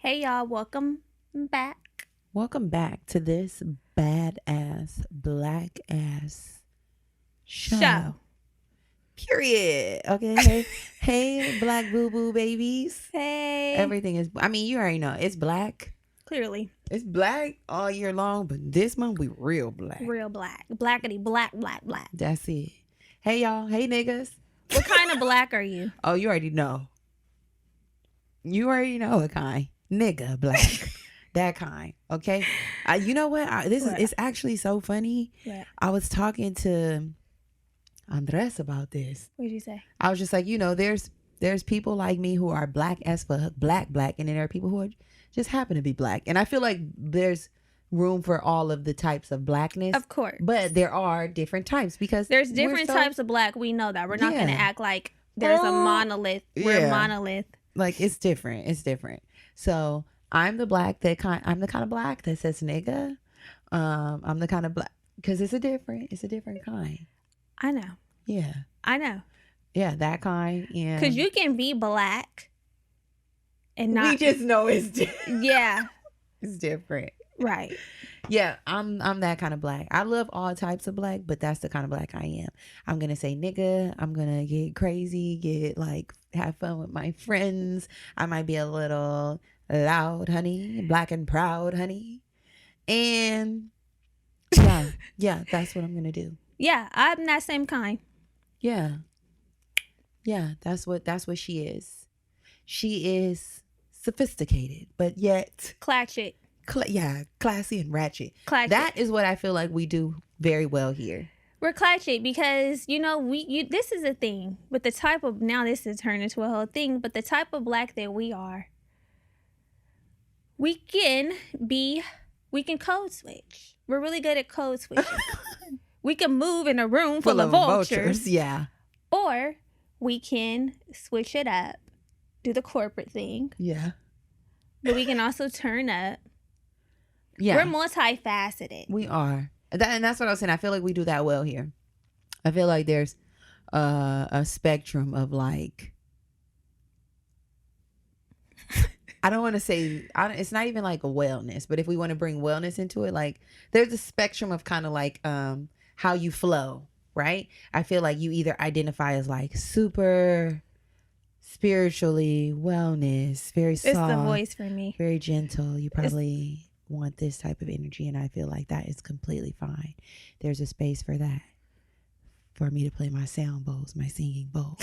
Hey y'all, welcome back. Welcome back to this badass black ass show. Period. Okay. Hey, black boo boo babies. Hey. Everything is, I mean, you already know it's black. Clearly. It's black all year long, but this month we real black. Real black. Blackity black, black, black. That's it. Hey, y'all. Hey, niggas. What kind of black are you? Oh, you already know. You already know what kind. Nigga black. That kind. Okay. You know what? It's actually so funny. What? I was talking to Andres about this. What did you say? I was just like, there's people like me who are black as fuck, black, and then there are people who are just happen to be black. And I feel like there's room for all of the types of blackness. Of course. But there are different types because there's different types of black. We know that. We're not going to act like there's a monolith. We're a monolith. Like it's different. It's different. So I'm the kind of black that says nigga. I'm the kind of black because it's a different kind. I know. Yeah. I know. Yeah, that kind. Yeah. Because you can be black and not. We just know it's different. Yeah. It's different. Right. Yeah, I'm that kind of black. I love all types of black, but that's the kind of black I am. I'm gonna say nigga. I'm gonna get crazy, have fun with my friends. I might be a little loud, honey, black and proud, honey. And yeah, that's what I'm gonna do. Yeah, I'm that same kind. Yeah, that's what she is. She is sophisticated, but yet Clatchet. Classy and ratchet. Clatchet. That is what I feel like we do very well here. We're clatchet because this is a thing. But the type of now this has turned into a whole thing. But the type of black that we are, we can code switch. We're really good at code switching. We can move in a room full of vultures. Yeah. Or we can switch it up, do the corporate thing. Yeah. But we can also turn up. Yeah. We're multifaceted. We are. And that's what I was saying. I feel like we do that well here. I feel like there's a spectrum of like, I don't want to say, it's not even like a wellness, but if we want to bring wellness into it, like there's a spectrum of kind of like how you flow, right? I feel like you either identify as like super spiritually wellness, very soft. It's the voice for me. Very gentle. You probably want this type of energy, and I feel like that is completely fine. There's a space for that, for me to play my sound bowls, my singing bowls.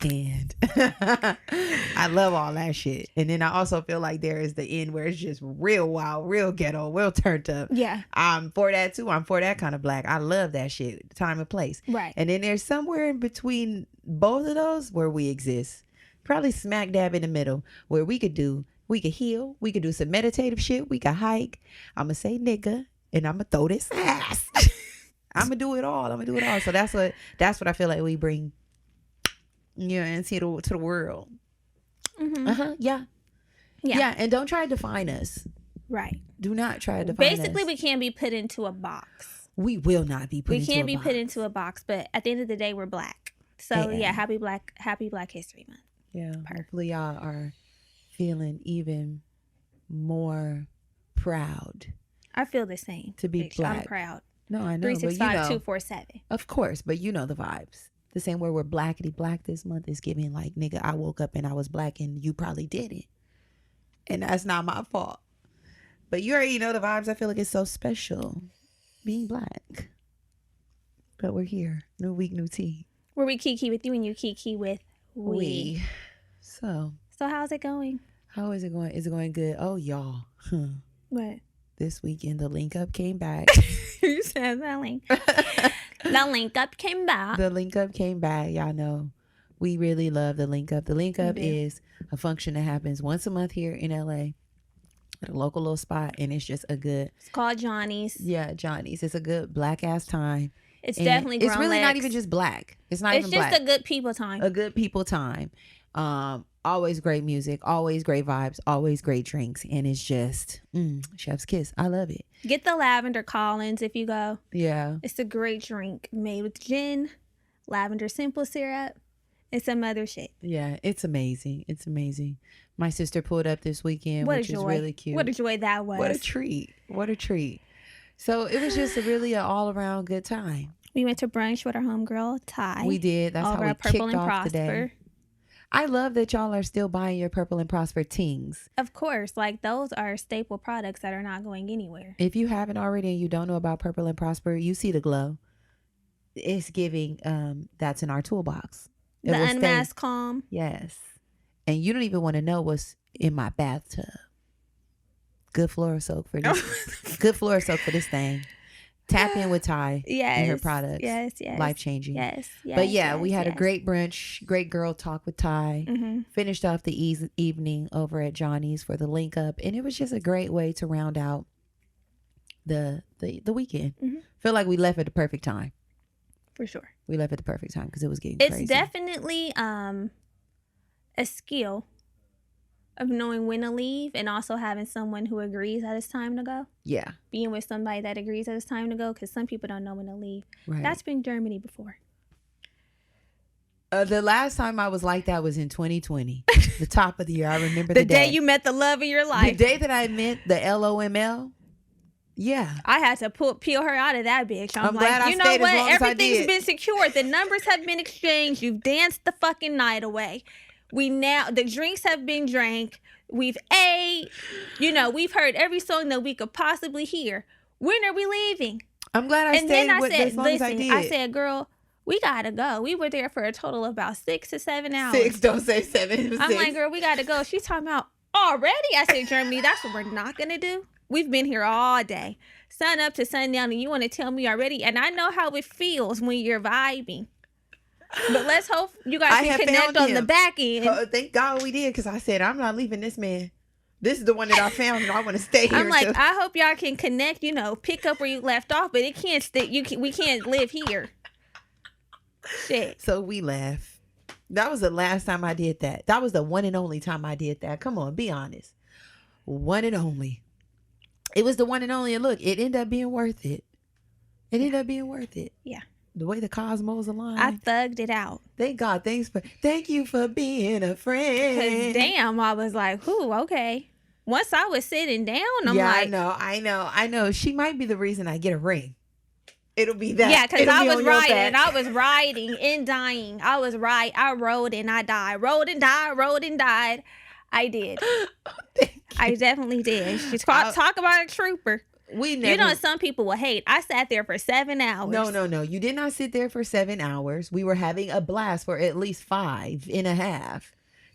And I love all that shit. And then I also feel like there is the end where it's just real wild, real ghetto, real turned up. Yeah. I'm for that too. I'm for that kind of black. I love that shit. Time and place. Right. And then there's somewhere in between both of those where we exist. Probably smack dab in the middle where we could heal. We could do some meditative shit. We could hike. I'm going to say nigga and I'm going to throw this ass. I'm going to do it all. So that's what I feel like we bring into the world. Mm-hmm. Yeah. And don't try to define us. Right. Do not try to define us. Basically, we can't be put into a box. We will not be put into a box. We can't be put into a box, but at the end of the day, we're black. So yeah, happy Black History Month. Yeah. Hopefully y'all are feeling even more proud. I feel the same. To be black. I'm proud. No, I know. 365 247. Of course, but you know the vibes. The same way we're blackity black this month is giving like, nigga, I woke up and I was black and you probably didn't. And that's not my fault. But you already know the vibes. I feel like it's so special being black. But we're here. New week, new tea. Where we kiki with you and you kiki with we. So how's it going? How is it going? Is it going good? Oh, y'all. What? This weekend, the link up came back. You said that link. The link up came back. The link up came back. Y'all know we really love the link up. The link up is a function that happens once a month here in LA at a local little spot. And it's just it's called Johnny's. Yeah, Johnny's. It's a good black ass time. It's definitely grown It's really legs. not even just black. It's not even black. It's just a good people time. A good people time. Always great music, always great vibes, always great drinks, and it's just chef's kiss. I love it. Get the lavender Collins if you go. Yeah, it's a great drink made with gin, lavender simple syrup, and some other shit. Yeah, it's amazing. My sister pulled up this weekend, What a which is joy. really cute. What a joy that was. What a treat. What a treat. So it was just really an all-around good time. We went to brunch with our homegirl, Ty. We did. That's how over we at Purple kicked and off Prosper. today. I love that y'all are still buying your Purple and Prosper tings. Of course, like those are staple products that are not going anywhere. If you haven't already and you don't know about Purple and Prosper, you see the glow. It's giving that's in our toolbox. It The will unmasked stay. calm. Yes. And you don't even want to know what's in my bathtub. Good floor soak for this. Good floor soak for this thing. Tap in with Ty and her products. Yes. Life changing. Yes. But yeah, we had a great brunch, great girl talk with Ty. Mm-hmm. Finished off the evening over at Johnny's for the link up, and it was just a great way to round out the weekend. Mm-hmm. Feel like we left at the perfect time. For sure. We left at the perfect time because it was getting It's crazy. definitely a skill of knowing when to leave and also having someone who agrees that it's time to go. Yeah. Being with somebody that agrees that it's time to go, because some people don't know when to leave. Right. That's been Germany before. The last time I was like that was in 2020. The top of the year. I remember The day you met the love of your life. The day that I met the LOML. Yeah. I had to peel her out of that bitch. I'm glad like, I you know stayed as what? long as I Everything's did. been secured. The numbers have been exchanged. You've danced the fucking night away. The drinks have been drank. We've ate. We've heard every song that we could possibly hear. When are we leaving? I'm glad I stayed as long as I did. I said, girl, we gotta go. We were there for a total of about 6 to 7 hours. 6, don't say 7. It was I'm 6. like, girl, we gotta go. She's talking about already. I said, Germany, that's what we're not gonna do. We've been here all day, sun up to sundown, and you want to tell me already? And I know how it feels when you're vibing. But let's hope you guys can connect on the back end. Thank God we did, because I said, I'm not leaving this man. This is the one that I found, and I want to stay here. I'm like, I hope y'all can connect, pick up where you left off, but it can't stay. We can't live here. Shit. So we left. That was the last time I did that. That was the one and only time I did that. Come on, be honest. One and only. It was the one and only. And look, it ended up being worth it. It ended up being worth it. Yeah. The way the cosmos aligned. I thugged it out. Thank God. Thank you for being a friend. Because damn, I was like, whew, okay. Once I was sitting down, I'm like. I know. She might be the reason I get a ring. It'll be that. Yeah, because I was riding and I was riding and dying. I rode and I died. Rode and died. I did. I definitely did. She's talk about a trooper. We never. Some people will hate. I sat there for 7 hours. No. You did not sit there for 7 hours. We were having a blast for at least 5.5.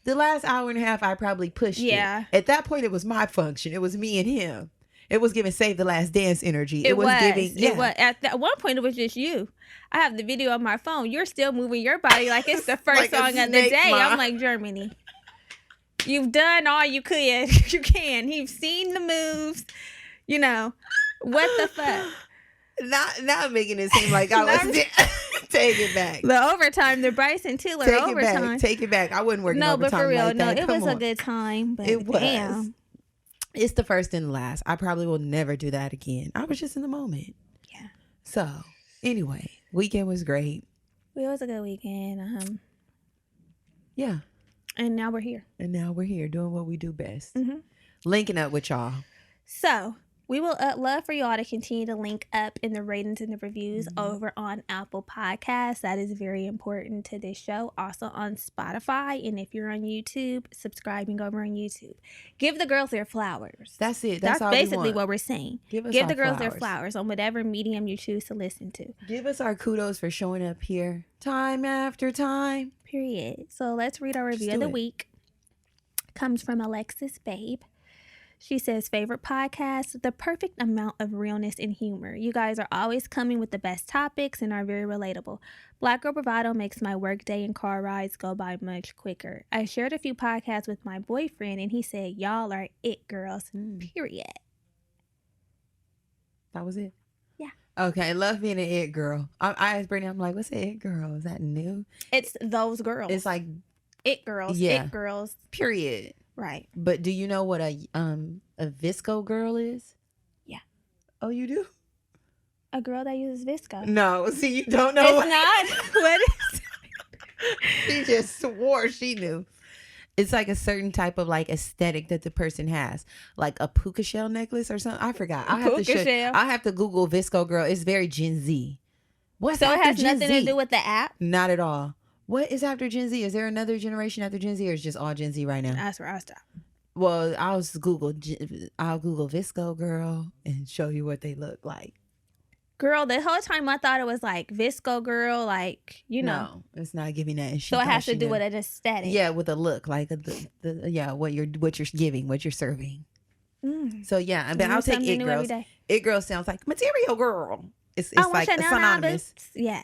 The last hour and a half, I probably pushed it. At that point, it was my function. It was me and him. It was giving Save the Last Dance energy. It was giving. Yeah. It was. At one point, it was just you. I have the video on my phone. You're still moving your body like it's the first song of the day. I'm like, Germany. You've done all you could. You can. You've seen the moves. What the fuck? Not making it seem like I was. Take it back. The overtime, the Bryson Tiller overtime. Take it back. I wasn't working overtime. No, but for real, like that. It was a good time. But it was. Damn. It's the first and the last. I probably will never do that again. I was just in the moment. Yeah. So, anyway, weekend was great. It was a good weekend. Yeah. And now we're here. Doing what we do best. Mm-hmm. Linking up with y'all. So, we will love for y'all to continue to link up in the ratings and the reviews over on Apple Podcasts. That is very important to this show. Also on Spotify. And if you're on YouTube, subscribing over on YouTube. Give the girls their flowers. That's it. That's all basically we want. what we're saying. Give the girls their flowers on whatever medium you choose to listen to. Give us our kudos for showing up here time after time. Period. So let's read our review of the week. Comes from Alexis Babe. She says, favorite podcast, the perfect amount of realness and humor. You guys are always coming with the best topics and are very relatable. Black Girl Bravado makes my work day and car rides go by much quicker. I shared a few podcasts with my boyfriend and he said, y'all are it girls, period. That was it? Yeah. Okay, love being an it girl. I asked Brittany, I'm like, what's an it girl? Is that new? It's those girls. It's like it girls. Yeah. It girls. Period. Right. But do you know what a visco girl is? Yeah. Oh, you do? A girl that uses visco. No, see, you don't know. It's not. What is She just swore she knew. It's like a certain type of like aesthetic that the person has, like a puka shell necklace or something. I forgot. I have to Google Visco Girl. It's very Gen Z. What's So it after has Gen nothing Z? to do with the app? Not at all. What is after Gen Z? Is there another generation after Gen Z, or is just all Gen Z right now? That's where I stop. Well, I'll Google Visco Girl and show you what they look like. Girl, the whole time I thought it was like Visco Girl, like, you know. No, it's not giving that. So it has to do with an aesthetic. Yeah, with a look, like what you're giving, what you're serving. So yeah, but I'll take It Girls. It Girl sounds like Material Girl. It's like synonymous. Yeah.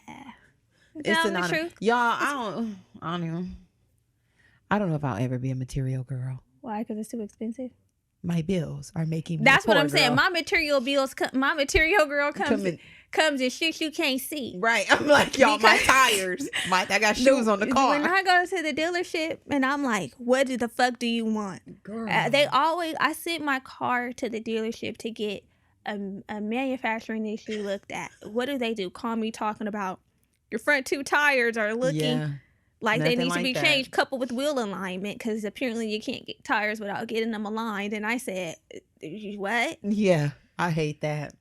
It's synonymous. Y'all, I don't know if I'll ever be a Material Girl. Why? Because it's too expensive. My bills are making me That's poor, what I'm saying. girl. My material girl comes in shit you can't see. Right. I'm like, y'all, my tires. I got shoes on the car. When I go to the dealership and I'm like, what the fuck do you want? Girl. I sent my car to the dealership to get a manufacturing issue looked at. What do they do? Call me talking about your front two tires are looking like they need to be changed, coupled with wheel alignment, because apparently you can't get tires without getting them aligned. And I said, what? Yeah, I hate that.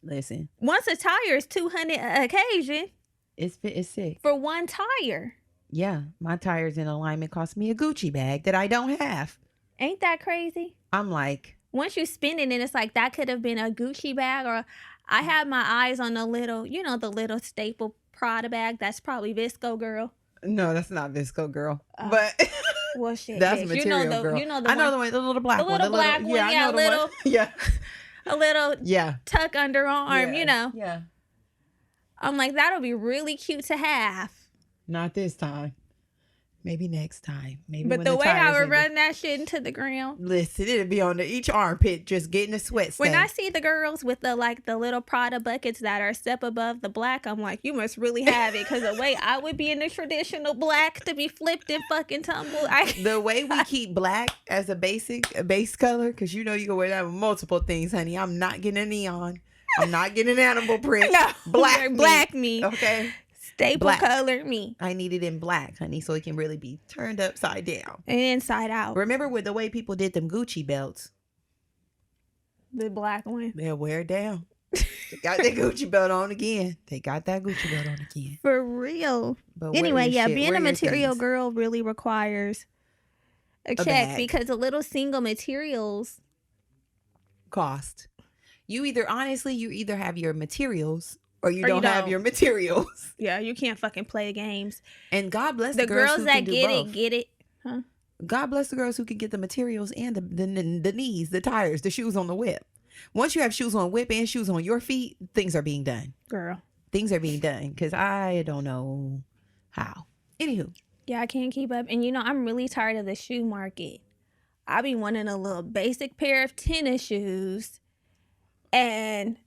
Listen. Once a tire is $200 an occasion. It's sick. For one tire. Yeah, my tires in alignment cost me a Gucci bag that I don't have. Ain't that crazy? I'm like. Once you spin it, and it's like, that could have been a Gucci bag, or I had my eyes on the little staple Prada bag. That's probably Visco Girl. No, that's not Visco Girl. But well, shit, that's bitch. Material Girl. I know the one, the little black one. The little black one. Yeah, a little tuck underarm. Yeah. I'm like, that'll be really cute to have. Not this time. Maybe next time. But the way I would run that shit into the ground. Listen, it'd be on each armpit, just getting a sweat stain. When I see the girls with the little Prada buckets that are a step above the black, I'm like, you must really have it. Because the way I would be in the traditional black to be flipped and fucking tumbled. The way we keep black as a base color, because you can wear that with multiple things, honey. I'm not getting a neon. I'm not getting an animal print. No, black me. Okay. Staple color me. I need it in black, honey, so it can really be turned upside down and inside out. Remember with the way people did them Gucci belts? The black one. They'll wear it down. They got that Gucci belt on again. For real. But anyway, being a material girl really requires a check bag. Because the little single materials cost. You either have your materials or you don't have your materials. Yeah, you can't fucking play games. And God bless the girls that get it. Huh? God bless the girls who can get the materials and the knees, the tires, the shoes on the whip. Once you have shoes on whip and shoes on your feet, things are being done. Girl. Things are being done because I don't know how. Anywho. Yeah, I can't keep up. And I'm really tired of the shoe market. I be wanting a little basic pair of tennis shoes. And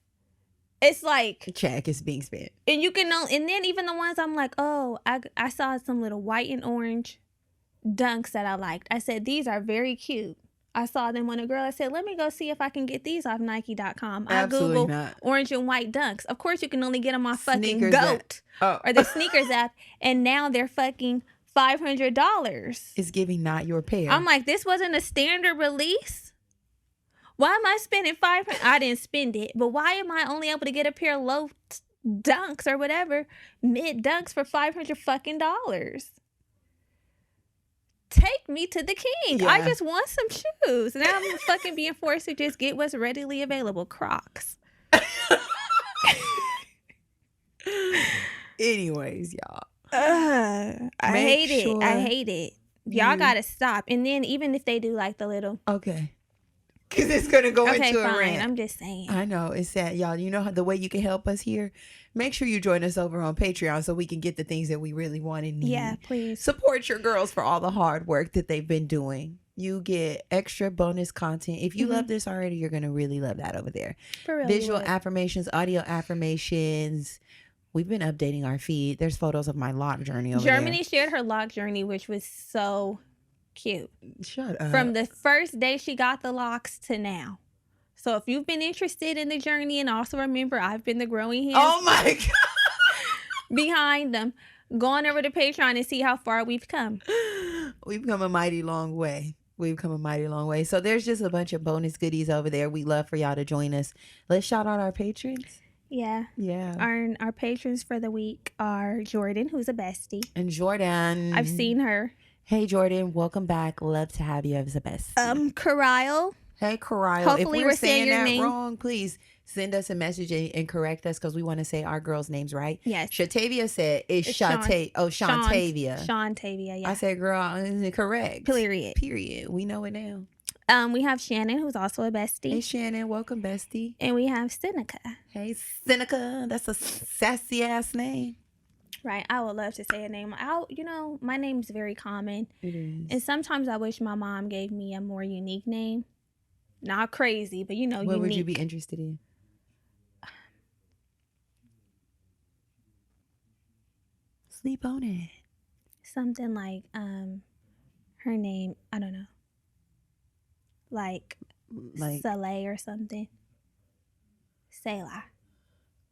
it's like check is being spent, and you can know, and then even the ones I'm like, oh, I saw some little white and orange dunks that I liked. I said, these are very cute. I saw them on a girl. I said, let me go see if I can get these off Nike.com. I Googled orange and white dunks. Of course, you can only get them off fucking GOAT or the sneakers app, and now they're fucking $500. It's giving not your pair. I'm like, this wasn't a standard release. Why am I spending $500? I didn't spend it, but why am I only able to get a pair of low dunks or whatever, mid dunks for $500 fucking dollars? Take me to the king. Yeah. I just want some shoes. Now I'm fucking being forced to just get what's readily available. Crocs. Anyways, y'all. I hate it. Y'all gotta stop. And then even if they do like the little. Okay. Because it's going to go into a rant. I'm just saying. I know. It's sad. Y'all, you know the way you can help us here? Make sure you join us over on Patreon so we can get the things that we really want and need. Yeah, please. Support your girls for all the hard work that they've been doing. You get extra bonus content. If you love this already, you're going to really love that over there. For real. Visual affirmations, audio affirmations. We've been updating our feed. There's photos of my lock journey over there. Germany shared her lock journey, which was so cute. Shut up. From the first day she got the locks to now. So if you've been interested in the journey, and also remember, I've been the growing hands. Oh my God. Behind them. Go on over to Patreon and see how far we've come. We've come a mighty long way. We've come a mighty long way. So there's just a bunch of bonus goodies over there. We love for y'all to join us. Let's shout out our patrons. Yeah. Yeah. Our patrons for the week are Jordan, who's a bestie. And Jordan. I've seen her. Hey, Jordan. Welcome back. Love to have you as a bestie. Caryle. Hey, Caryle. Hopefully if we're saying your that name wrong, please send us a message and correct us because we want to say our girls' names right. Yes. Shatavia said it's Shantavia. Shantavia, yeah. I said, girl, correct. Period. We know it now. We have Shannon, who's also a bestie. Hey, Shannon. Welcome, bestie. And we have Seneca. Hey, Seneca. That's a sassy ass name. Right. I would love to say a name. My name's very common. It is. And sometimes I wish my mom gave me a more unique name. Not crazy, but unique. What would you be interested in? Sleep on it. Something like her name, I don't know. Like Soleil or something. Selah.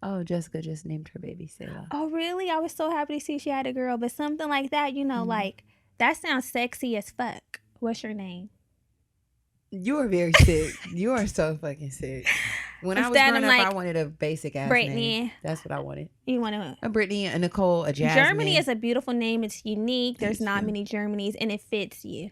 Oh, Jessica just named her baby Selah. Oh, really? I was so happy to see she had a girl, but something like that, like that sounds sexy as fuck. What's your name? You are very sick. You are so fucking sick. When I was growing up, I wanted a basic ass Brittany. name. That's what I wanted. You want a Brittany, a Nicole, a Jasmine. Germany is a beautiful name. It's unique. There's not many Germanys, and it fits you.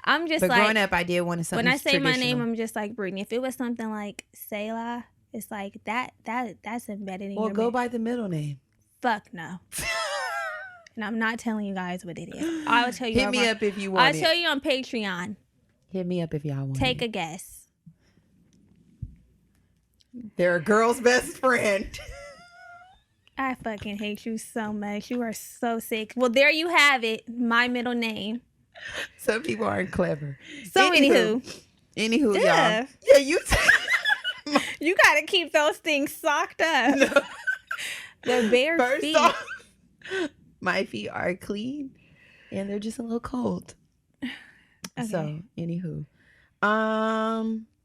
I'm just but growing up, I did want something. When I say my name, I'm just like Brittany. If it was something like Selah, it's like that's embedded in your go by the middle name. Fuck no. And I'm not telling you guys what it is. I will tell you. Hit me up if you want. I'll tell you on Patreon. Hit me up if y'all want. Take a guess. They're a girl's best friend. I fucking hate you so much. You are so sick. Well, there you have it. My middle name. Some people aren't clever. So anywho, y'all. Yeah, you. You gotta keep those things socked up. No. The bare First feet. Off, my feet are clean, and they're just a little cold. Okay. So, anywho,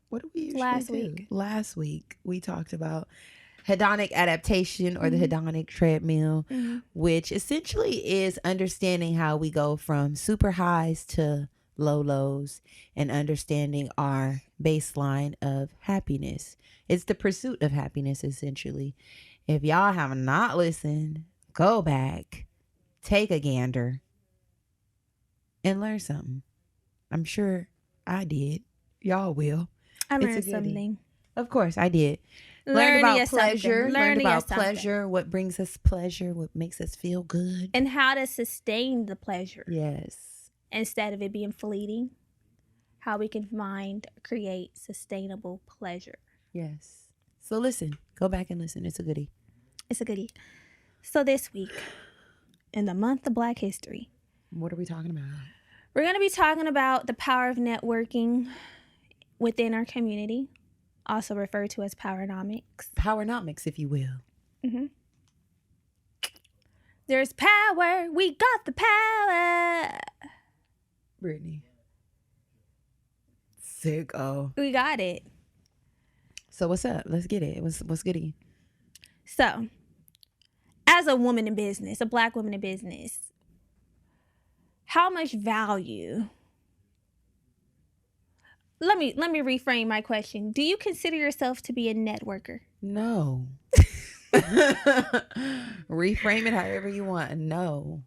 what did we usually do? Last week we talked about hedonic adaptation or the hedonic treadmill, which essentially is understanding how we go from super highs to low lows and understanding our baseline of happiness. It's the pursuit of happiness, essentially. If y'all have not listened, go back, take a gander, and learn something. I'm sure I did. Y'all will. I learned something. Of course, I did. Learned about pleasure. Learned about pleasure. What brings us pleasure. What makes us feel good. And how to sustain the pleasure. Yes. Instead of it being fleeting. How we can create sustainable pleasure. Yes. So listen. Go back and listen. It's a goodie. It's a goodie. So this week, in the month of Black History. What are we talking about? We're going to be talking about the power of networking within our community, also referred to as powernomics. Powernomics, if you will. Mm-hmm. There's power. We got the power. Brittany. Sicko. We got it. So what's up? Let's get it. What's goody? So, as a woman in business, a Black woman in business, how much value? Let me reframe my question. Do you consider yourself to be a networker? No. Reframe it however you want. No.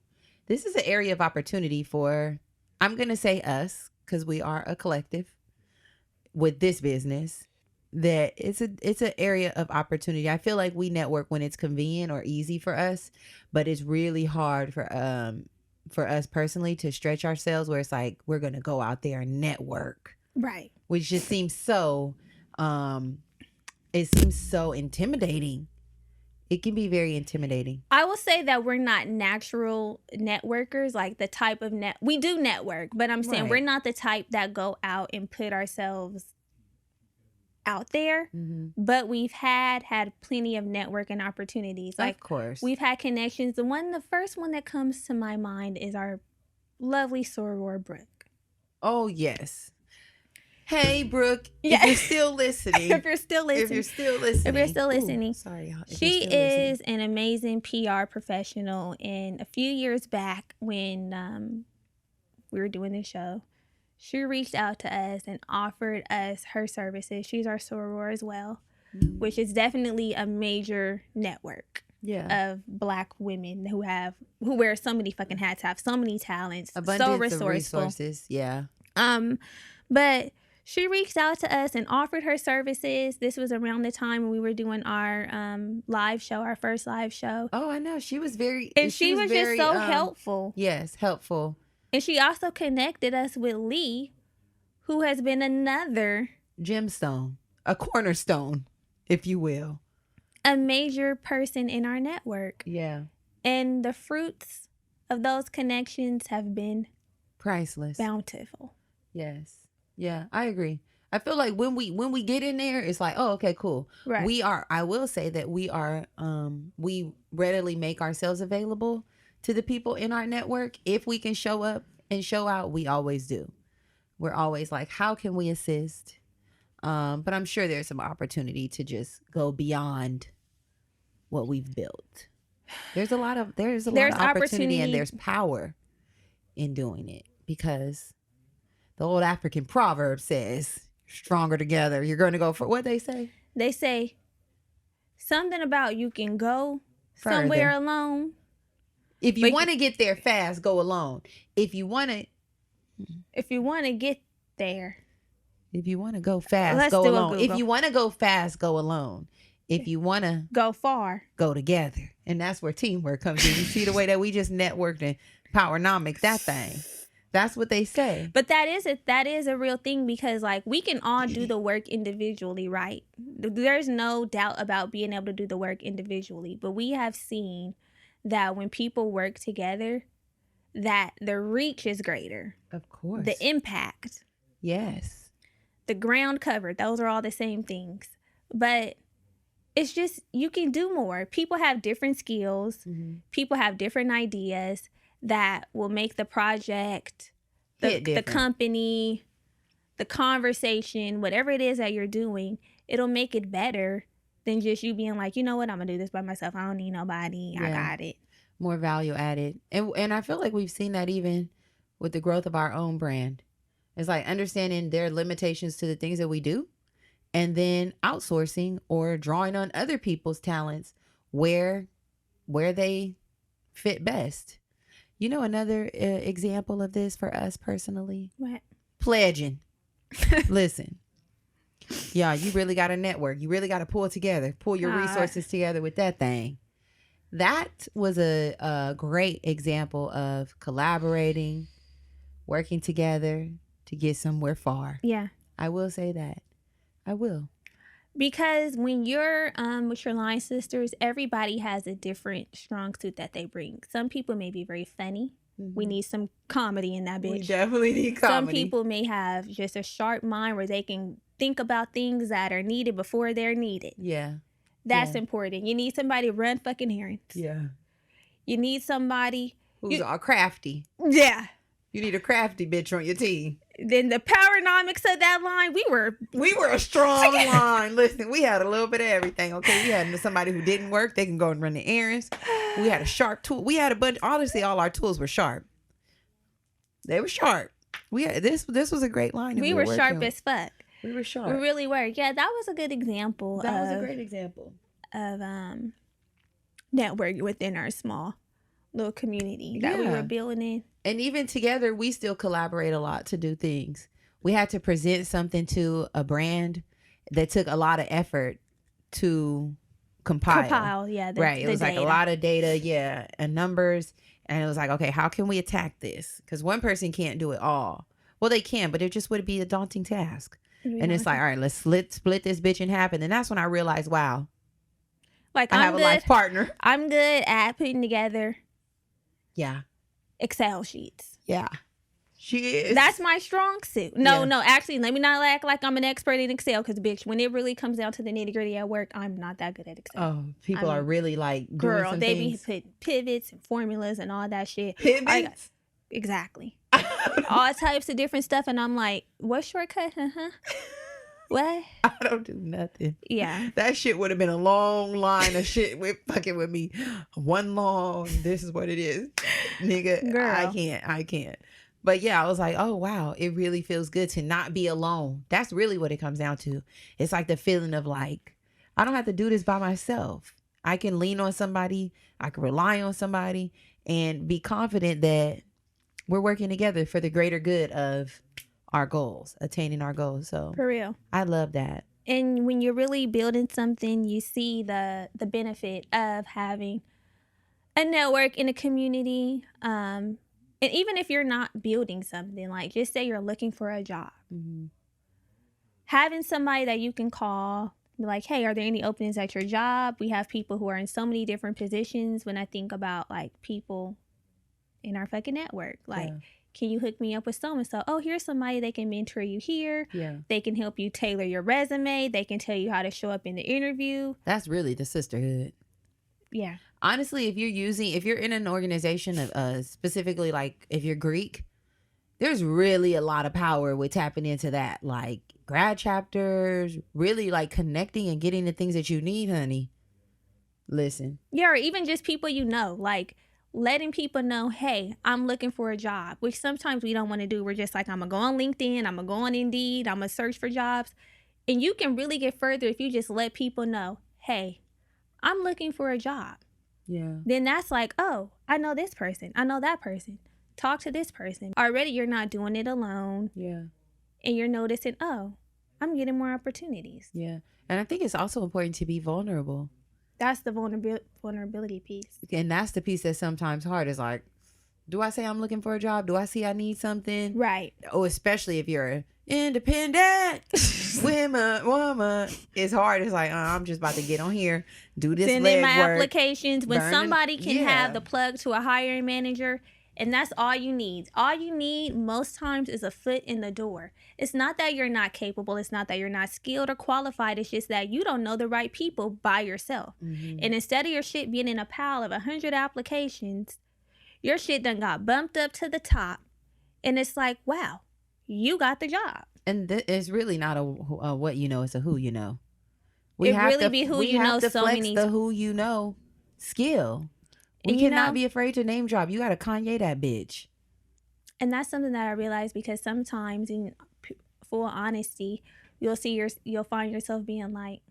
This is an area of opportunity for, I'm going to say us, because we are a collective with this business, that it's an area of opportunity. I feel like we network when it's convenient or easy for us, but it's really hard for us personally to stretch ourselves where it's like we're gonna go out there and network, right? Which just seems so it seems so intimidating. It can be very intimidating. I will say that we're not natural networkers, like the type of we do network, but I'm saying we're not the type that go out and put ourselves out there. But we've had plenty of networking opportunities. Like, of course, we've had connections. The first one that comes to my mind is our lovely soror Brooke. Oh yes. Hey Brooke, if you're still listening. If you're still listening. Ooh, sorry, y'all. She is an amazing PR professional. And a few years back when we were doing this show, she reached out to us and offered us her services. She's our soror as well, which is definitely a major network of Black women who wear so many fucking hats, have so many talents, abundance so of resourceful. resources. Yeah. But she reached out to us and offered her services. This was around the time when we were doing our live show, our first live show. Oh, I know. She was very, and she was very, just so helpful. Yes, helpful. And she also connected us with Lee, who has been another gemstone, a cornerstone, if you will, a major person in our network. Yeah. And the fruits of those connections have been priceless, bountiful. Yes. Yeah, I agree. I feel like when we get in there, it's like, oh, okay, cool. Right. I will say that we readily make ourselves available to the people in our network. If we can show up and show out, we always do. We're always like, how can we assist? But I'm sure there's some opportunity to just go beyond what we've built. There's a lot of opportunity and there's power in doing it, because the old African proverb says, stronger together. You're going to go for what they say? They say something about you can go further somewhere alone. If you want to get there fast, go alone. If you want to get there. If you want to go fast, go alone. If you want to go fast, go alone. If you want to go far, go together. And that's where teamwork comes in. You see the way that we just networked and powernomics that thing. That's what they say. But that is a real thing, because like we can all do the work individually, right? There's no doubt about being able to do the work individually. But we have seen that when people work together, that the reach is greater. Of course. The impact. Yes. The ground covered. Those are all the same things. But it's just, you can do more. People have different skills. Mm-hmm. People have different ideas that will make the project, the company, the conversation, whatever it is that you're doing, it'll make it better than just you being like, you know what, I'm going to do this by myself. I don't need nobody. Yeah. I got it. More value added. And I feel like we've seen that even with the growth of our own brand. It's like understanding their limitations to the things that we do, and then outsourcing or drawing on other people's talents where they fit best. You know, another example of this for us personally? What? Pledging. Listen. Yeah, you really got to network. You really got to pull your resources together with that thing. That was a great example of collaborating, working together to get somewhere far. Yeah. I will say that. I will. Because when you're with your line sisters, everybody has a different strong suit that they bring. Some people may be very funny. Mm-hmm. We need some comedy in that bitch. We definitely need comedy. Some people may have just a sharp mind where they can think about things that are needed before they're needed. Yeah. That's important. You need somebody to run fucking errands. Yeah. You need somebody who's all crafty. Yeah. You need a crafty bitch on your team. Then the powernomics of that line, we were a strong line. Listen, we had a little bit of everything. Okay, we had somebody who didn't work, they can go and run the errands. We had a sharp tool. We had a bunch. Honestly, all our tools were sharp. They were sharp. We had this was a great line. We were sharp as fuck. We were sharp. We really were. Yeah, that was a good example. That was a great example of networking within our small little community that we were building. And even together, we still collaborate a lot to do things. We had to present something to a brand that took a lot of effort to compile. Right. It was like a lot of data, and numbers. And it was like, okay, how can we attack this? Because one person can't do it all. Well, they can, but it just would be a daunting task. And it's like, all right, let's split this bitch in half. And then that's when I realized, wow, like I have a life partner. I'm good at putting together Excel sheets. Yeah. She is. That's my strong suit. No, actually, let me not act like I'm an expert in Excel, because, bitch, when it really comes down to the nitty gritty at work, I'm not that good at Excel. Oh, people are really like doing some they things. be putting pivots and formulas and all that shit. Pivots? Exactly. All types of different stuff, and I'm like, what shortcut? What? I don't do nothing. Yeah. That shit would have been a long line of shit with fucking with me. One long, this is what it is. Nigga, girl. I can't. But yeah, I was like, oh wow, it really feels good to not be alone. That's really what it comes down to. It's like the feeling of like, I don't have to do this by myself. I can lean on somebody, I can rely on somebody, and be confident that we're working together for the greater good of our goals, attaining our goals. So For real. I love that. And when you're really building something, you see the benefit of having a network in a community. And even if you're not building something, like just say you're looking for a job, having somebody that you can call, be like, hey, are there any openings at your job? We have people who are in so many different positions. When I think about like people in our fucking network, like, can you hook me up with so and so? Oh, here's somebody that can mentor you here. Yeah. They can help you tailor your resume. They can tell you how to show up in the interview. That's really the sisterhood. Yeah. Honestly, if you're in an organization of specifically like if you're Greek, there's really a lot of power with tapping into that. Like grad chapters, really like connecting and getting the things that you need, honey. Listen. Yeah, or even just people you know, like letting people know, hey, I'm looking for a job, which sometimes we don't want to do. We're just like, I'm going to go on LinkedIn, I'm going to go on Indeed, I'm going to search for jobs. And you can really get further if you just let people know, hey, I'm looking for a job. Yeah. Then that's like, oh, I know this person, I know that person. Talk to this person. Already you're not doing it alone. Yeah. And you're noticing, oh, I'm getting more opportunities. Yeah. And I think it's also important to be vulnerable. That's the vulnerability piece. And that's the piece that's sometimes hard is like, do I say I'm looking for a job? Do I see I need something? Right. Oh, especially if you're independent woman. It's hard. It's like, I'm just about to get on here, do this send in my legwork, applications. When somebody can yeah. have the plug to a hiring manager, and that's all you need. All you need most times is a foot in the door. It's not that you're not capable. It's not that you're not skilled or qualified. It's just that you don't know the right people by yourself. Mm-hmm. And instead of your shit being in a pile of 100 applications, your shit done got bumped up to the top. And it's like, wow, you got the job. And it's really not a what you know, it's a who you know. It really be who you know. So flex many the who you know skill. We and cannot be afraid to name drop. You got to Kanye that bitch. And that's something that I realized, because sometimes in full honesty, you'll find yourself being like,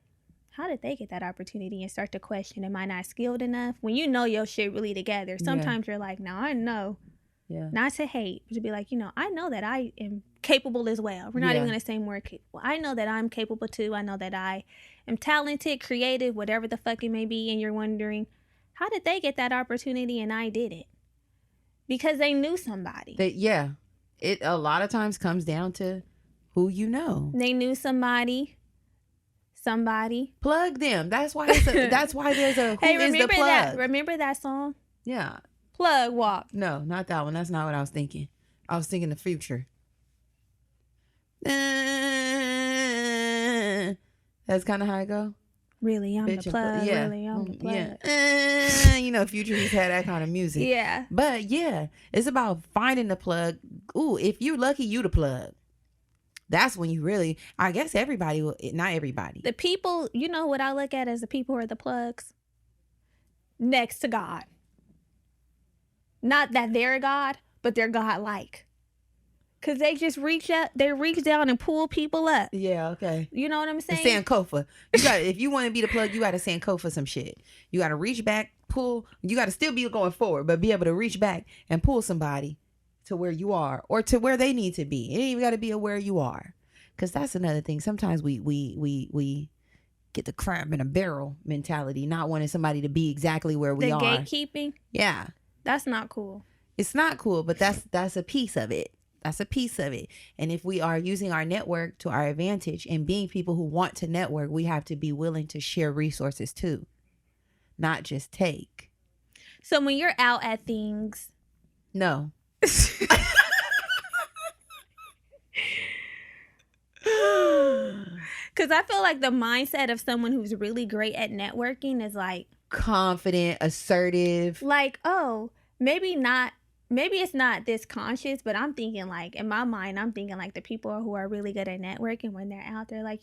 how did they get that opportunity? And start to question, am I not skilled enough? When you know your shit really together, sometimes you're like, no, I know. Yeah. Not to hate, but to be like, I know that I am capable as well. We're not even going to say more capable. I know that I'm capable too. I know that I am talented, creative, whatever the fuck it may be. And you're wondering, how did they get that opportunity and I didn't? Because they knew somebody. It a lot of times comes down to who you know. They knew somebody. Plug them. That's why that's why there's a who is the plug. Remember that song? Yeah. Plug walk. No, not that one. That's not what I was thinking. I was thinking the future. That's kind of how I go. Really, I'm the plug. Yeah. Really, I'm the plug. Yeah. Future, he's had that kind of music. Yeah. But yeah, it's about finding the plug. Ooh, if you're lucky, you the plug. That's when you really, I guess everybody will, not everybody. The people, you know what I look at as the people who are the plugs? Next to God. Not that they're God, but they're God-like. Because they just reach down and pull people up. Yeah, okay. You know what I'm saying? Sankofa. If you want to be the plug, you got to Sankofa some shit. You got to reach back, pull. You got to still be going forward, but be able to reach back and pull somebody to where you are or to where they need to be. It ain't even got to be where you are. Because that's another thing. Sometimes we get the crab in a barrel mentality, not wanting somebody to be exactly where we are. The gatekeeping? Yeah. That's not cool. It's not cool, but that's a piece of it. That's a piece of it. And if we are using our network to our advantage and being people who want to network, we have to be willing to share resources too, not just take. So when you're out at things. No. Because I feel like the mindset of someone who's really great at networking is like. Confident, assertive. Like, oh, maybe it's not this conscious, but I'm thinking like, in my mind, I'm thinking like the people who are really good at networking when they're out there, like,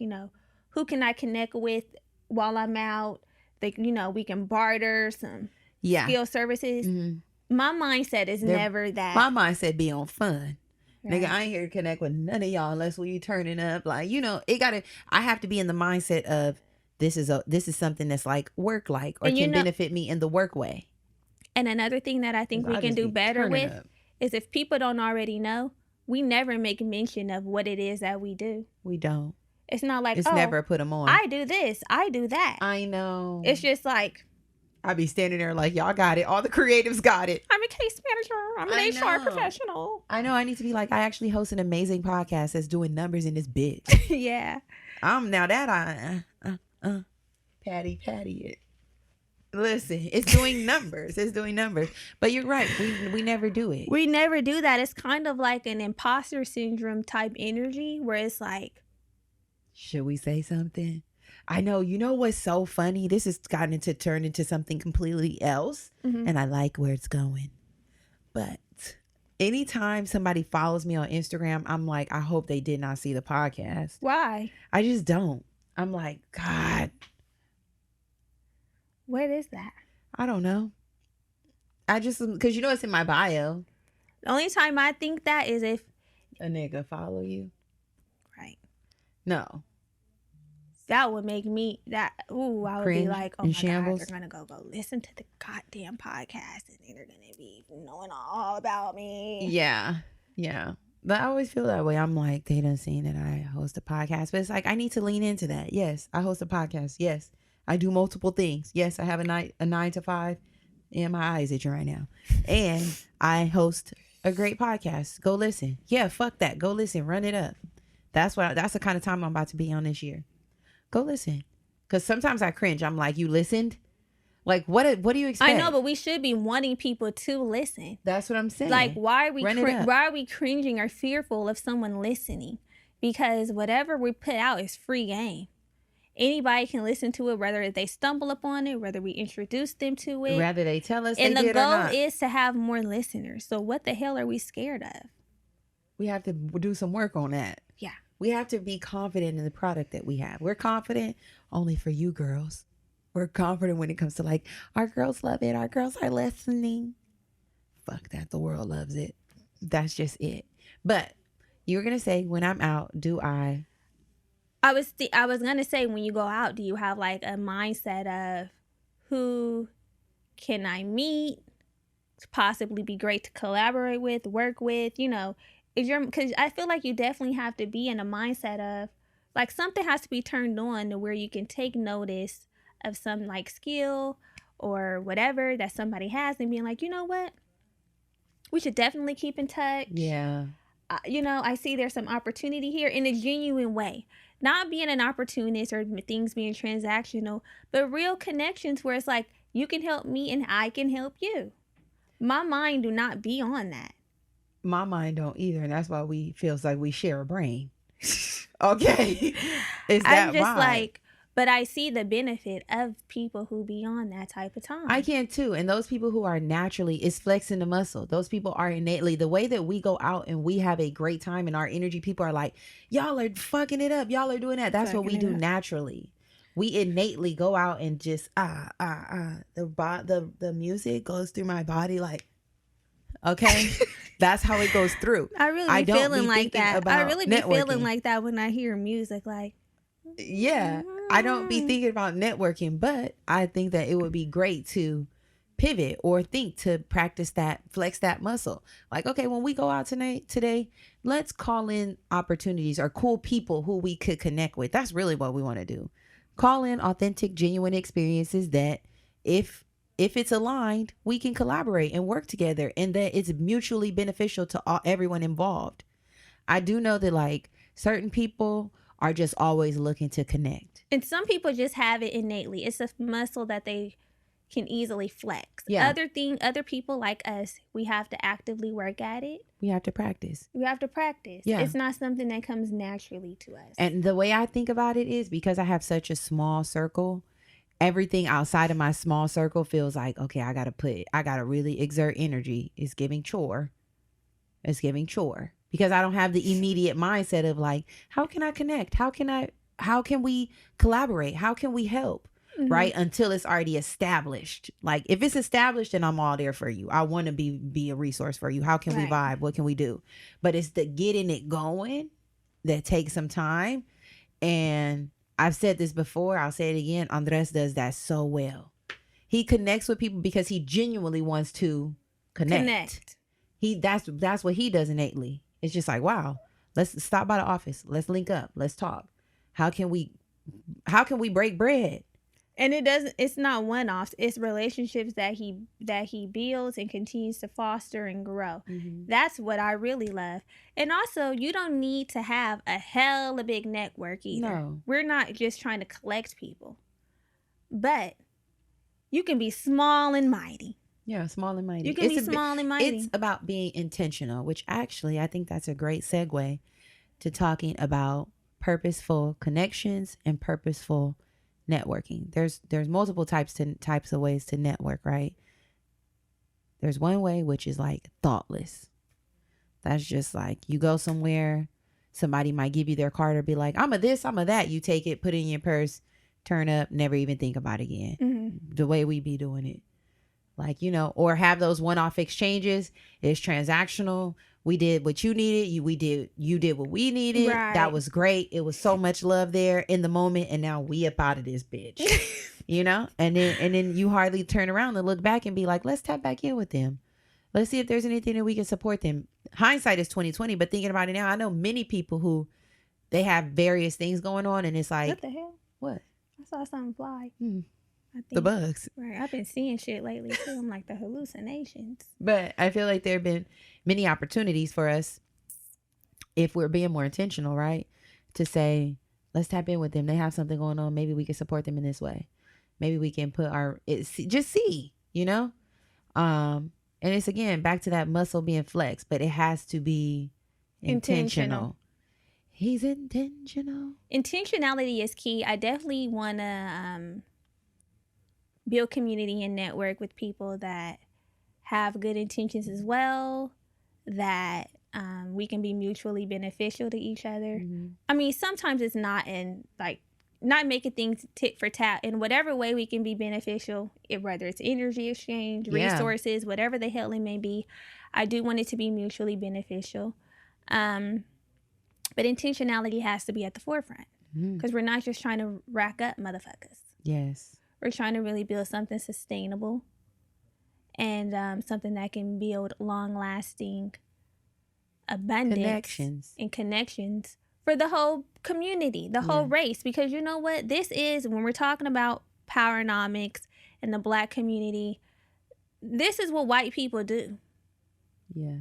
who can I connect with while I'm out? Like, we can barter some skill services. Mm-hmm. My mindset is never that. My mindset be on fun. Right. Nigga, I ain't here to connect with none of y'all unless we turning up. Like, you know, I have to be in the mindset of this is something that's like work like or can benefit me in the work way. And another thing that I think we can do better with is if people don't already know, we never make mention of what it is that we do. We don't. It's not like, it's never put them on. I do this, I do that. I know. It's just like, I be standing there like, y'all got it. All the creatives got it. I'm a case manager. I'm an HR professional. I know. I need to be like, I actually host an amazing podcast that's doing numbers in this bitch. Yeah. Now that patty it. Listen, it's doing numbers. It's doing numbers. But you're right. We never do it. We never do that. It's kind of like an imposter syndrome type energy where it's like, should we say something? I know. You know what's so funny? This has gotten to turn into something completely else. Mm-hmm. And I like where it's going. But anytime somebody follows me on Instagram, I'm like, I hope they did not see the podcast. Why? I just don't. I'm like, God. What is that? I don't know. I just, because you know it's in my bio. The only time I think that is if a nigga follow you. Right. No. That would make me, I would Cringe be like, oh my shambles. God, they're going to go listen to the goddamn podcast and then they're going to be knowing all about me. Yeah. Yeah. But I always feel that way. I'm like, they done seen that I host a podcast. But it's like, I need to lean into that. Yes, I host a podcast. Yes, I do multiple things. Yes, I have a 9 to 5. And my eyes itching right now. And I host a great podcast. Go listen. Yeah, fuck that. Go listen. Run it up. That's the kind of time I'm about to be on this year. Go listen. Because sometimes I cringe. I'm like, you listened? Like, what do you expect? I know, but we should be wanting people to listen. That's what I'm saying. Like, why are we cringing or fearful of someone listening? Because whatever we put out is free game. Anybody can listen to it, whether they stumble upon it, whether we introduce them to it. Whether they tell us and they did or not. And the goal is to have more listeners. So what the hell are we scared of? We have to do some work on that. Yeah. We have to be confident in the product that we have. We're confident only for you girls. We're confident when it comes to like, our girls love it. Our girls are listening. Fuck that. The world loves it. That's just it. But you're going to say, when I'm out, I was going to say, when you go out, do you have like a mindset of who can I meet, possibly be great to collaborate with, work with, you know, because I feel like you definitely have to be in a mindset of like something has to be turned on to where you can take notice of some like skill or whatever that somebody has and being like, you know what, we should definitely keep in touch. Yeah. You know, I see there's some opportunity here in a genuine way. Not being an opportunist or things being transactional, but real connections where it's like, you can help me and I can help you. My mind do not be on that. My mind don't either. And that's why feels like we share a brain. Okay. It's that I'm just mind. like, but I see the benefit of people who be on that type of time. I can too. And those people who are naturally, it's flexing the muscle. Those people are innately, the way that we go out and we have a great time and our energy, people are like, y'all are fucking it up. Y'all are doing that. That's what we do naturally. We innately go out and just, the music goes through my body like, okay. That's how it goes through. I really be feeling like that. I really be feeling like that when I hear music. Like, yeah, I don't be thinking about networking, but I think that it would be great to pivot or think to practice that, flex that muscle. Like, okay, when we go out today, let's call in opportunities or cool people who we could connect with. That's really what we want to do. Call in authentic, genuine experiences that if it's aligned, we can collaborate and work together and that it's mutually beneficial to everyone involved. I do know that like certain people are just always looking to connect. And some people just have it innately. It's a muscle that they can easily flex. Yeah. Other people like us, we have to actively work at it. We have to practice. We have to practice. Yeah. It's not something that comes naturally to us. And the way I think about it is because I have such a small circle, everything outside of my small circle feels like, okay, I got to really exert energy. It's giving chore. Because I don't have the immediate mindset of like, how can I connect? How can we collaborate? How can we help? right? Until it's already established. Like if it's established, then I'm all there for you. I want to be a resource for you. How can we vibe? What can we do? But it's the getting it going that takes some time. And I've said this before, I'll say it again. Andres does that so well. He connects with people because he genuinely wants to connect. That's what he does innately. It's just like, wow, let's stop by the office. Let's link up. Let's talk. How can we break bread? And it's not one-offs. It's relationships that he builds and continues to foster and grow. That's what I really love. And also, you don't need to have a hella big network either. No. We're not just trying to collect people. But you can be small and mighty. Yeah, small and mighty. You can be small and mighty. It's about being intentional, which actually I think that's a great segue to talking about purposeful connections and purposeful networking. There's multiple types of ways to network, right? There's one way which is like thoughtless. That's just like you go somewhere, somebody might give you their card or be like, I'm a this, I'm a that. You take it, put it in your purse, turn up, never even think about it again. The way we be doing it. Like, you know, or have those one-off exchanges. It's transactional. We did what you needed. You did what we needed. Right. That was great. It was so much love there in the moment. And now we up out of this bitch, you know? And then you hardly turn around and look back and be like, let's tap back in with them. Let's see if there's anything that we can support them. Hindsight is 2020, but thinking about it now, I know many people who they have various things going on and it's like, what the hell? What? I saw something fly. I think, the bugs. Right. I've been seeing shit lately too. I'm like the hallucinations. But I feel like there have been many opportunities for us if we're being more intentional, right? To say, let's tap in with them. They have something going on. Maybe we can support them in this way. Maybe we can put just see, you know? And it's again, back to that muscle being flexed, but it has to be intentional. He's intentional. Intentionality is key. I definitely want to build community and network with people that have good intentions as well, that we can be mutually beneficial to each other. I mean, sometimes it's not making things tit for tat. In whatever way we can be beneficial, whether it's energy exchange, resources, whatever the hell it may be, I do want it to be mutually beneficial. But intentionality has to be at the forefront because we're not just trying to rack up motherfuckers. Yes. We're trying to really build something sustainable and something that can build long-lasting abundance and connections for the whole community, the whole race. Because you know what? This is, when we're talking about powernomics and the Black community, this is what white people do. Yeah.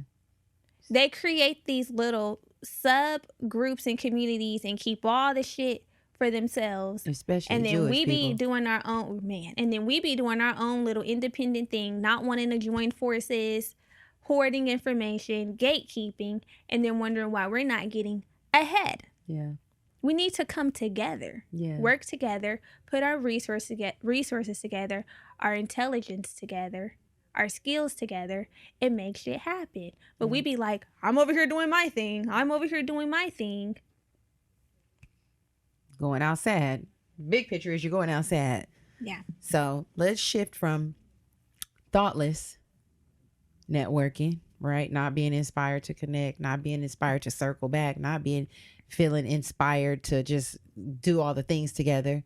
They create these little subgroups and communities and keep all the shit for themselves, especially and then Jewish we be people. doing our own and then we be doing our own little independent thing, not wanting to join forces, hoarding information, gatekeeping, and then wondering why we're not getting ahead. Yeah, we need to come together, work together, put our resources together, our intelligence together, our skills together, and make shit happen. But we be like, I'm over here doing my thing, going outside. Big picture is you're going outside. Yeah. So let's shift from thoughtless networking, right? Not being inspired to connect, not being inspired to circle back, not feeling inspired to just do all the things together,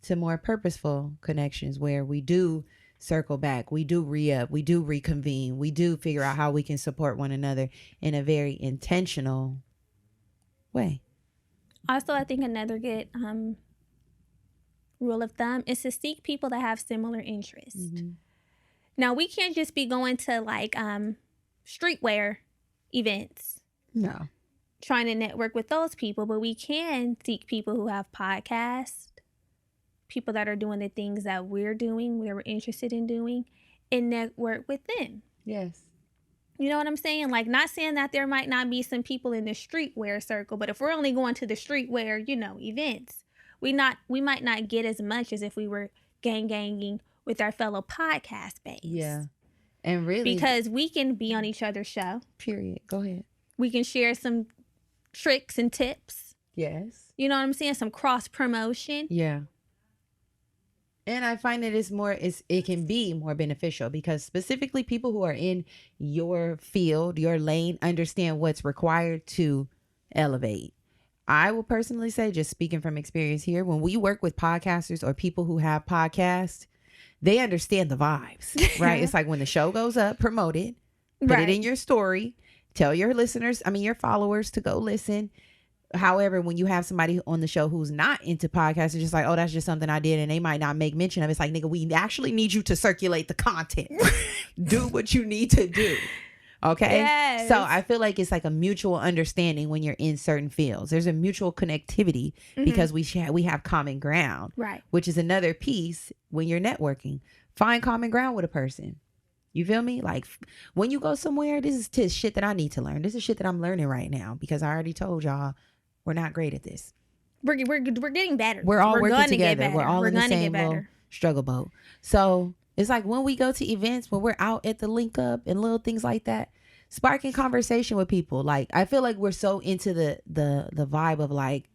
to more purposeful connections where we do circle back, we do re-up, we do reconvene, we do figure out how we can support one another in a very intentional way. Also, I think another good rule of thumb is to seek people that have similar interests. Now, we can't just be going to like streetwear events. No. Trying to network with those people, but we can seek people who have podcasts, people that are doing the things that we're doing, that we're interested in doing, and network with them. Yes. You know what I'm saying? Like, not saying that there might not be some people in the streetwear circle, but if we're only going to the streetwear, events, we might not get as much as if we were ganging with our fellow podcast babes. Yeah. And really, because we can be on each other's show. Period. Go ahead. We can share some tricks and tips. Yes. You know what I'm saying? Some cross promotion. Yeah. And I find that it can be more beneficial because specifically people who are in your field, your lane, understand what's required to elevate. I will personally say, just speaking from experience here, when we work with podcasters or people who have podcasts, they understand the vibes, right? It's like when the show goes up, promote it, put it in your story, tell your listeners, your followers to go listen. However, when you have somebody on the show who's not into podcasts, it's just like, oh, that's just something I did, and they might not make mention of it. It's like, nigga, we actually need you to circulate the content. Do what you need to do. Okay. Yes. So I feel like it's like a mutual understanding when you're in certain fields. There's a mutual connectivity because we have common ground, right? Which is another piece when you're networking. Find common ground with a person. You feel me? Like when you go somewhere, this is shit that I need to learn. This is shit that I'm learning right now because I already told y'all we're not great at this. We're getting better. We're all working together. We're all in the same little struggle boat. So it's like when we go to events, when we're out at the link up and little things like that, sparking conversation with people. Like I feel like we're so into the vibe of like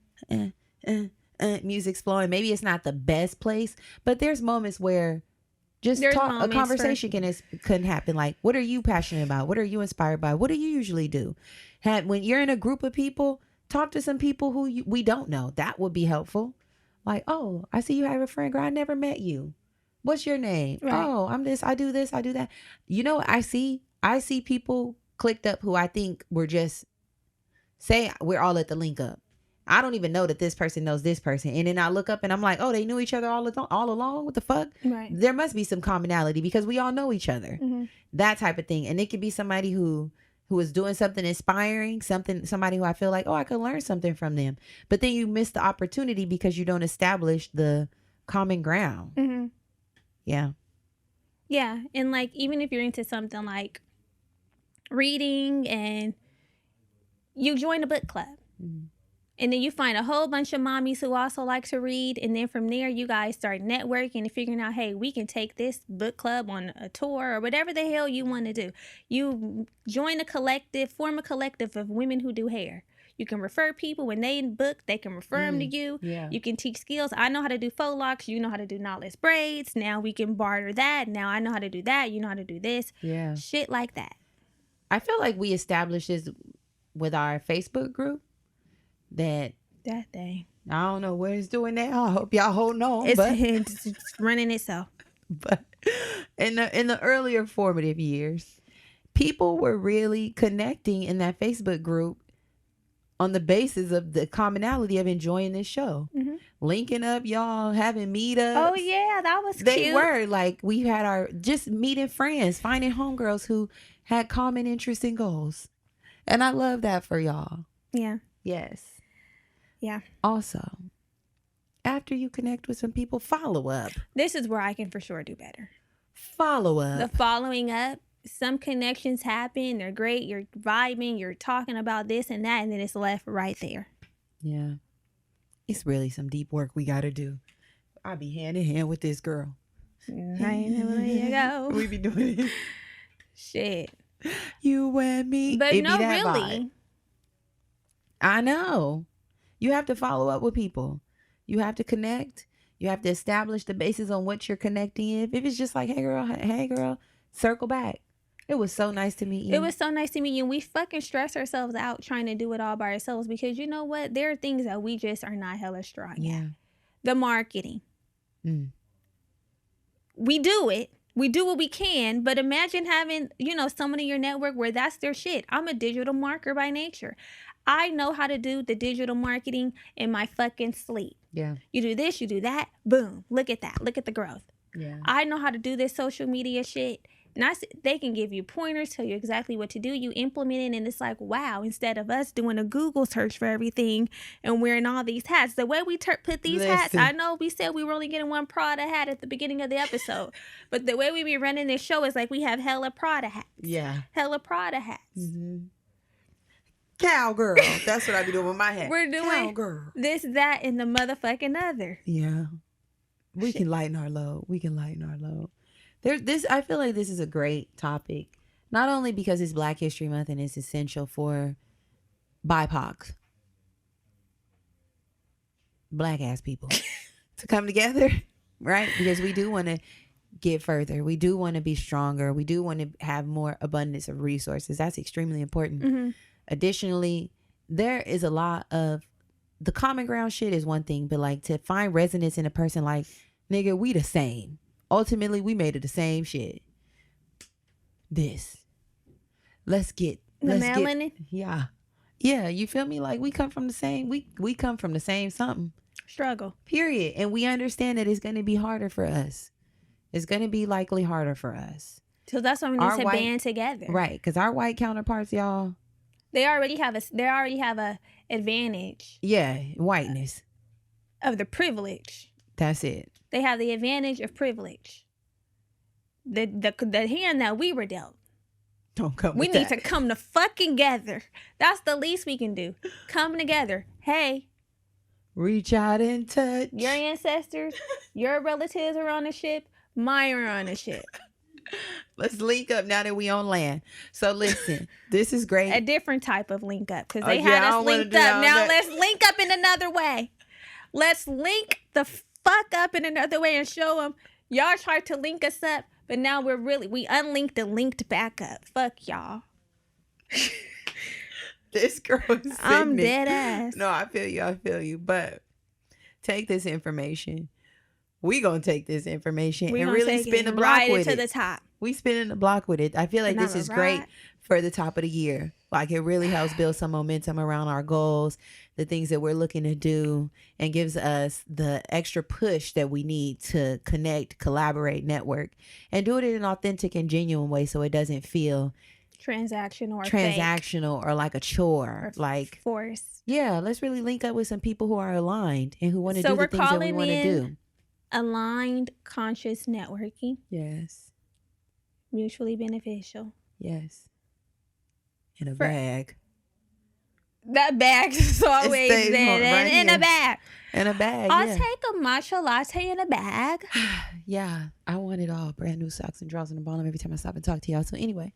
music's flowing. Maybe it's not the best place, but there's moments where just a conversation can happen. Like, what are you passionate about? What are you inspired by? What do you usually do? When you're in a group of people, talk to some people who we don't know. That would be helpful. Like, oh, I see you have a friend, girl. I never met you. What's your name? Right. Oh, I'm this. I do this. I do that. You know, I see people clicked up who I think were just say we're all at the link up. I don't even know that this person knows this person. And then I look up and I'm like, oh, they knew each other all along. What the fuck? Right. There must be some commonality because we all know each other. That type of thing. And it could be somebody who is doing something inspiring, somebody who I feel like, oh, I could learn something from them. But then you miss the opportunity because you don't establish the common ground. Yeah. Yeah. And like, even if you're into something like reading and you join a book club and then you find a whole bunch of mommies who also like to read. And then from there, you guys start networking and figuring out, hey, we can take this book club on a tour or whatever the hell you want to do. You join form a collective of women who do hair. You can refer people when they book, they can refer them to you. Yeah. You can teach skills. I know how to do faux locks. You know how to do knotless braids. Now we can barter that. Now I know how to do that. You know how to do this. Yeah. Shit like that. I feel like we established this with our Facebook group. That thing. I don't know where it's doing that. I hope y'all holding on. It's running itself. But in the earlier formative years, people were really connecting in that Facebook group on the basis of the commonality of enjoying this show. Linking up, y'all, having meetups. Oh yeah, that was cute. They were like, we had our just meeting friends, finding homegirls who had common interests and goals. And I love that for y'all. Yeah. Yes. Yeah. Also, after you connect with some people, follow up. This is where I can for sure do better. Follow up. The following up. Some connections happen. They're great. You're vibing. You're talking about this and that. And then it's left right there. Yeah. It's really some deep work we got to do. I'll be hand in hand with this girl. Right, there you go. We be doing it. Shit. You and me. But no, really. Vibe. I know. You have to follow up with people. You have to connect. You have to establish the basis on what you're connecting in. If it's just like, hey girl, circle back. It was so nice to meet you. It was so nice to meet you. We fucking stress ourselves out trying to do it all by ourselves because you know what? There are things that we just are not hella strong at. The marketing. We do it. We do what we can, but imagine having, someone in your network where that's their shit. I'm a digital marketer by nature. I know how to do the digital marketing in my fucking sleep. Yeah. You do this, you do that. Boom. Look at that. Look at the growth. Yeah. I know how to do this social media shit. And they can give you pointers, tell you exactly what to do. You implement it, and it's like, wow, instead of us doing a Google search for everything and wearing all these hats, the way we put these hats, I know we said we were only getting one Prada hat at the beginning of the episode, but the way we be running this show is like we have hella Prada hats. Yeah. Hella Prada hats. Cowgirl. That's what I be doing with my hat. We're doing Cowgirl. This, that, and the motherfucking other. Yeah. We can lighten our load. I feel like this is a great topic, not only because it's Black History Month and it's essential for BIPOC, Black ass people to come together right? Because we do want to get further. We do want to be stronger. We do want to have more abundance of resources. That's extremely important. Mm-hmm. Additionally, there is a lot of the common ground shit is one thing, but like to find resonance in a person, like, nigga, we the same. Ultimately, we made it the same shit. Let's get melanin. Yeah, you feel me? Like we come from the same, we come from the same something. Struggle. Period. And we understand that it's going to be harder for us. It's going to be likely harder for us. So that's why we need to band together. Right, because our white counterparts, y'all, they already have a advantage. Yeah, whiteness. Of the privilege. That's it. They have the advantage of privilege. The hand that we were dealt. Don't come. We need to come to fucking together. That's the least we can do. Come together. Hey. Reach out and touch. Your ancestors, your relatives are on the ship. Mine are on the ship. Let's link up now that we on land. So listen, this is great. A different type of link up because they had us linked up. Now let's link up in another way. Let's link the fuck up in another way and show them y'all tried to link us up, but now we unlinked and linked back up. Fuck y'all. This girl is I'm dead ass. No, I feel you. But take this information. We gonna take this information and really spin the block with it. To the top. We spinning the block with it. I feel like this is great for the top of the year. Like it really helps build some momentum around our goals, the things that we're looking to do, and gives us the extra push that we need to connect, collaborate, network, and do it in an authentic and genuine way so it doesn't feel transactional or like a chore, like force. Yeah, let's really link up with some people who are aligned and who want to do the things that we want to do. Aligned conscious networking. Yes. Mutually beneficial. Yes. In a bag. That bag is always there. Right in a bag. In a bag. I'll take a matcha latte in a bag. Yeah. I want it all. Brand new socks and drawers in the bottom every time I stop and talk to y'all. So anyway.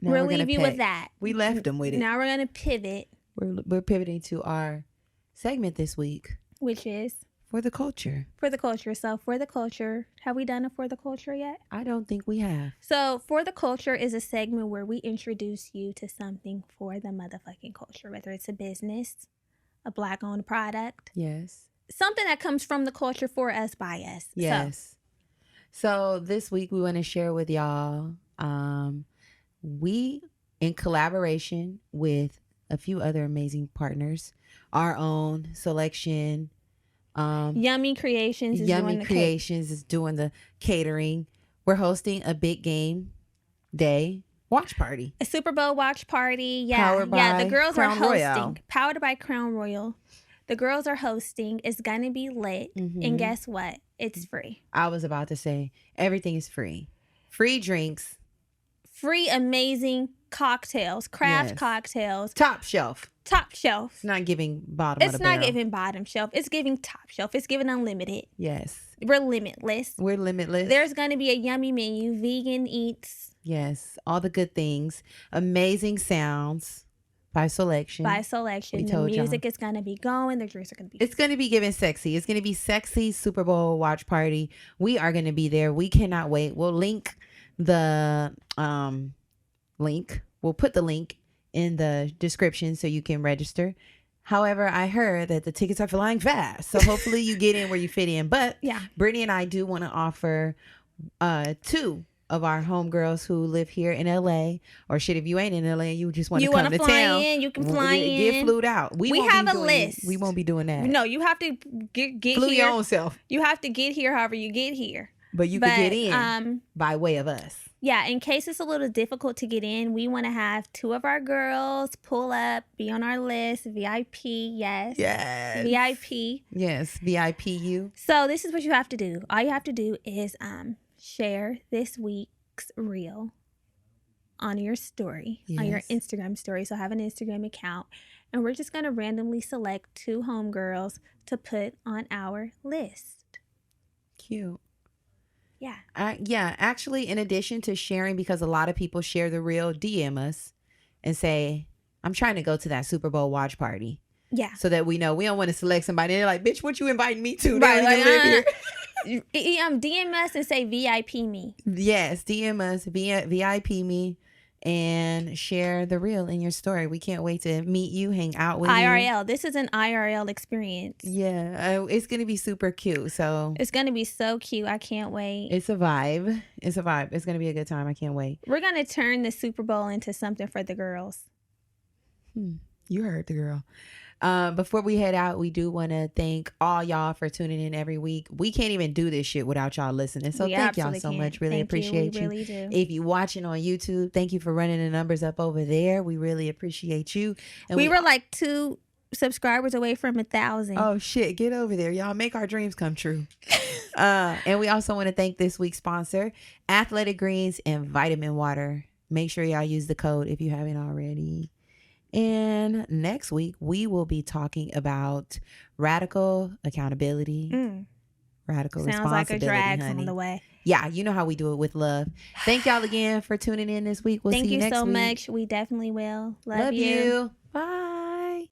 We'll leave you with that. We left them with it. Now we're going to pivot. We're pivoting to our segment this week. Which is? For the culture. For the culture. So for the culture, have we done it for the culture yet? I don't think we have. So for the culture is a segment where we introduce you to something for the motherfucking culture, whether it's a business, a Black-owned product. Yes. Something that comes from the culture for us, by us. Yes. So this week we want to share with y'all, we, in collaboration with a few other amazing partners, our own selection, Yummy Creations is doing the catering. We're hosting a big game day watch party. A Super Bowl watch party. Yeah. Powered by the girls Crown are hosting. Royale. Powered by Crown Royal. The girls are hosting. It's going to be lit. Mm-hmm. And guess what? It's free. I was about to say, everything is free. Free drinks. Free amazing cocktails. Craft cocktails. Top shelf. It's not giving bottom of the barrel. It's not giving bottom shelf. It's giving top shelf. It's giving unlimited. Yes. We're limitless. There's going to be a yummy menu. Vegan eats. Yes. All the good things. Amazing sounds by selection. The music is going to be going. The drinks are going to be. It's going to be giving sexy. It's going to be sexy Super Bowl watch party. We are going to be there. We cannot wait. We'll link the link. We'll put the link in the description so you can register. However, I heard that the tickets are flying fast. So hopefully you get in where you fit in. But yeah, Brittany and I do want to offer two of our homegirls who live here in LA. Or shit, if you ain't in LA and you just want to come to town. You can fly in. Get flued out. We have a list. We won't be doing that. No, you have to get Flew here. Your own self. You have to get here however you get here. But you can get in by way of us. Yeah, in case it's a little difficult to get in, we want to have two of our girls pull up, be on our list, VIP, yes. VIP. Yes, VIPU. So this is what you have to do. All you have to do is share this week's reel on your story, on your Instagram story. So have an Instagram account. And we're just going to randomly select two homegirls to put on our list. Cute. Yeah. Actually, in addition to sharing, because a lot of people share the reel, DM us and say, I'm trying to go to that Super Bowl watch party. Yeah. So that we know. We don't want to select somebody. They're like, bitch, what you inviting me to? Right, They don't like, even live here. DM us and say VIP me. Yes, DM us, VIP me, and share the reel in your story. We can't wait to meet you, hang out with you. IRL. This is an IRL experience. Yeah, it's going to be super cute. So it's going to be so cute. I can't wait. It's a vibe. It's a vibe. It's going to be a good time. I can't wait. We're going to turn the Super Bowl into something for the girls. You heard the girl. Before we head out, we do want to thank all y'all for tuning in every week. We can't even do this shit without y'all listening. So thank y'all so much. Really appreciate you. Really do. If you're watching on YouTube, thank you for running the numbers up over there. We really appreciate you. And we were like 2 subscribers away from 1,000. Oh shit, get over there. Y'all make our dreams come true. And we also want to thank this week's sponsor, Athletic Greens and Vitamin Water. Make sure y'all use the code if you haven't already. And next week, we will be talking about radical accountability, radical Sounds responsibility. Sounds like a drag honey. on the way. Yeah, you know how we do it with love. Thank y'all again for tuning in this week. We'll see you next week. Thank you so much. We definitely will. Love you. Bye.